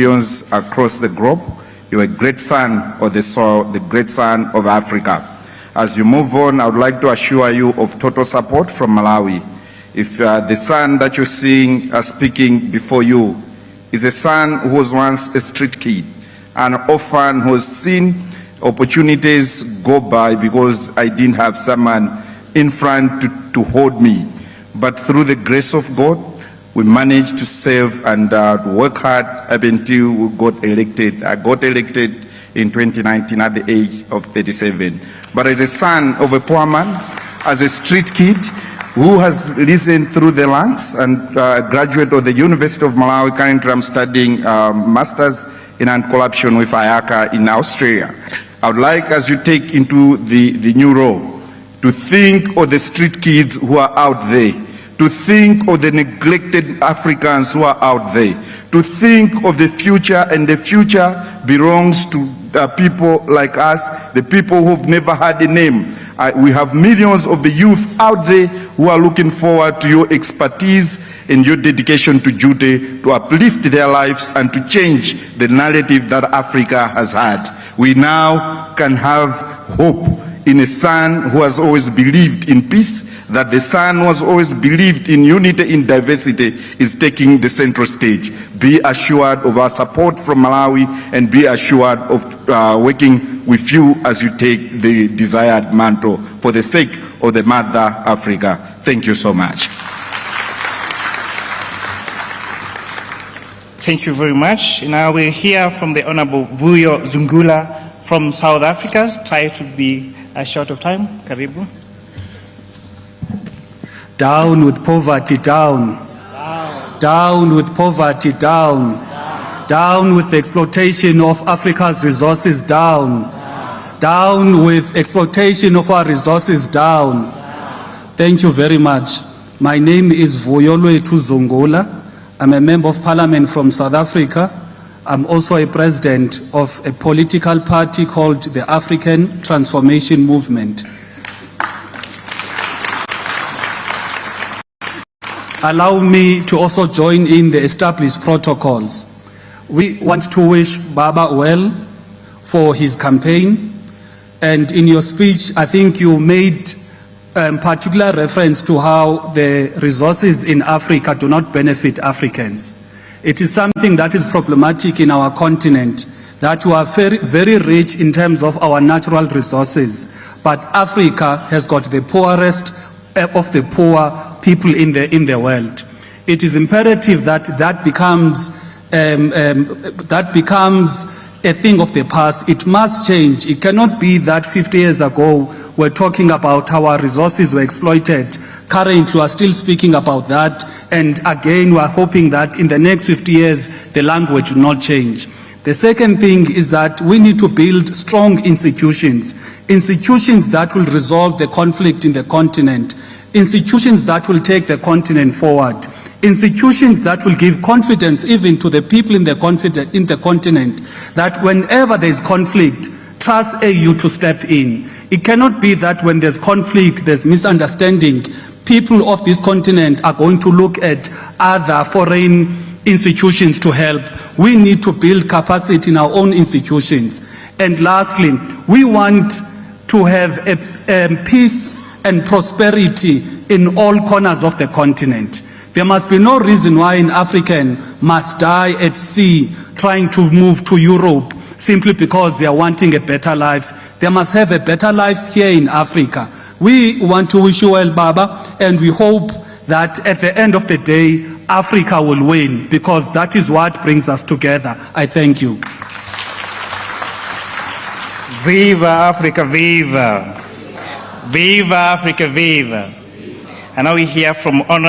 across the globe. You're a great son of the soil, the great son of Africa. As you move on, I would like to assure you of total support from Malawi. If the son that you're seeing speaking before you is a son who was once a street kid, an orphan who has seen opportunities go by because I didn't have someone in front to hold me. But through the grace of God, we managed to save and work hard up until we got elected. I got elected in 2019 at the age of 37. But as a son of a poor man, as a street kid who has listened through the ranks and a graduate of the University of Malawi, currently I'm studying Masters in Anti-Corruption with IACA in Australia. I would like, as you take into the new role, to think of the street kids who are out there, to think of the neglected Africans who are out there, to think of the future, and the future belongs to people like us, the people who've never had a name. We have millions of the youth out there who are looking forward to your expertise and your dedication to duty, to uplift their lives and to change the narrative that Africa has had. We now can have hope in a son who has always believed in peace, that the son who has always believed in unity in diversity is taking the central stage. Be assured of our support from Malawi and be assured of working with you as you take the desired mantle for the sake of the mother Africa. Thank you so much. Thank you very much. Now we'll hear from the Honorable Vuyo Zungula from South Africa. Try to be short of time. Karibu. Down with poverty, down. Down. Down with poverty, down. Down. Down with the exploitation of Africa's resources, down. Down. Down with exploitation of our resources, down. Down. Thank you very much. My name is Vuyo Zungula. I'm a member of parliament from South Africa. I'm also a president of a political party called the African Transformation Movement. Allow me to also join in the established protocols. We want to wish Baba well for his campaign. And in your speech, I think you made particular reference to how the resources in Africa do not benefit Africans. It is something that is problematic in our continent, that we are very, very rich in terms of our natural resources, but Africa has got the poorest of the poor people in the world. It is imperative that that becomes a thing of the past. It must change. It cannot be that 50 years ago we're talking about how our resources were exploited. Currently, we are still speaking about that. And again, we are hoping that in the next 50 years, the language will not change. The second thing is that we need to build strong institutions. Institutions that will resolve the conflict in the continent. Institutions that will take the continent forward. Institutions that will give confidence even to the people in the continent, that whenever there is conflict, trust AU to step in. It cannot be that when there's conflict, there's misunderstanding, people of this continent are going to look at other foreign institutions to help. We need to build capacity in our own institutions. And lastly, we want to have a peace and prosperity in all corners of the continent. There must be no reason why an African must die at sea trying to move to Europe simply because they are wanting a better life. They must have a better life here in Africa. We want to wish you well, Baba, and we hope that at the end of the day, Africa will win, because that is what brings us together. I thank you. Viva Africa, viva. Viva Africa, viva. And now we hear from Honorable